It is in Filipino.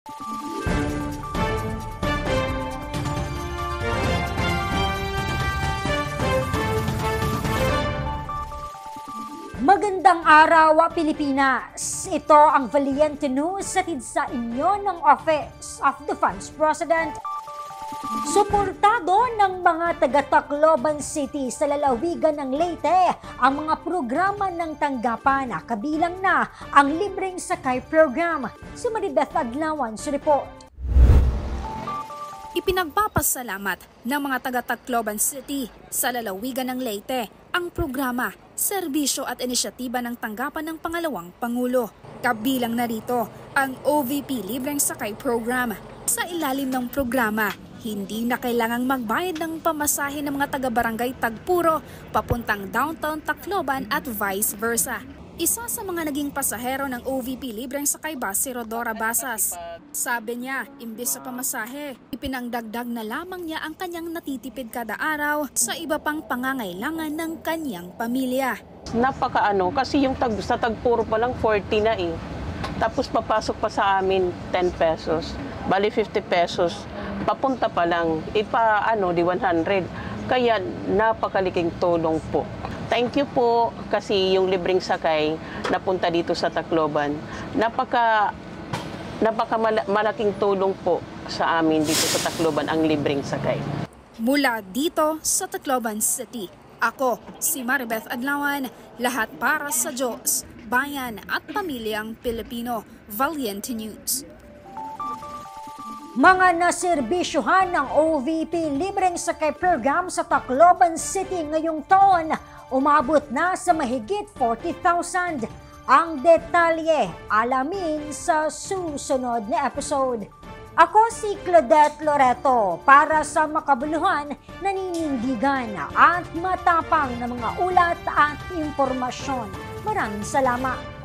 Magandang araw, Pilipinas! Ito ang Valiente News hatid sa inyo ng Office of the Vice President. Suportado ng mga taga-Tacloban City sa lalawigan ng Leyte ang mga programa ng tanggapan na kabilang na ang libreng sakay program. Si Maribeth Adlawan sa report. Ipinagpapasalamat ng mga taga-Tacloban City sa lalawigan ng Leyte ang programa, serbisyo at inisyatiba ng tanggapan ng pangalawang Pangulo. Kabilang na rito ang OVP Libreng Sakay Program. Sa ilalim ng programa, hindi na kailangang magbayad ng pamasahe ng mga taga-barangay Tagpuro papuntang downtown Tacloban at vice versa. Isa sa mga naging pasahero ng OVP Libreng Sakay Bus si Rodora Basas. Sabi niya, imbis sa pamasahe, ipinangdagdag na lamang niya ang kanyang natitipid kada araw sa iba pang pangangailangan ng kanyang pamilya. Napakaano, kasi yung sa Tagpuro pa lang 40 na eh. Tapos papasok pa sa amin 10 pesos, bali 50 pesos. Papunta pa lang, di 100. Kaya napakaliking tulong po. Thank you po kasi yung libreng sakay napunta dito sa Tacloban. Malaking tulong po sa amin dito sa Tacloban ang libreng sakay. Mula dito sa Tacloban City, ako si Maribeth Adlawan, lahat para sa Diyos, bayan at pamilyang Pilipino. Valiente News. Mga naserbisyohan ng OVP Libreng Sakay Program sa Tacloban City ngayong taon, umabot na sa mahigit 40,000. Ang detalye, alamin sa susunod na episode. Ako si Claudette Loreto para sa makabuluhan, naninindigan at matapang na mga ulat at impormasyon. Maraming salamat.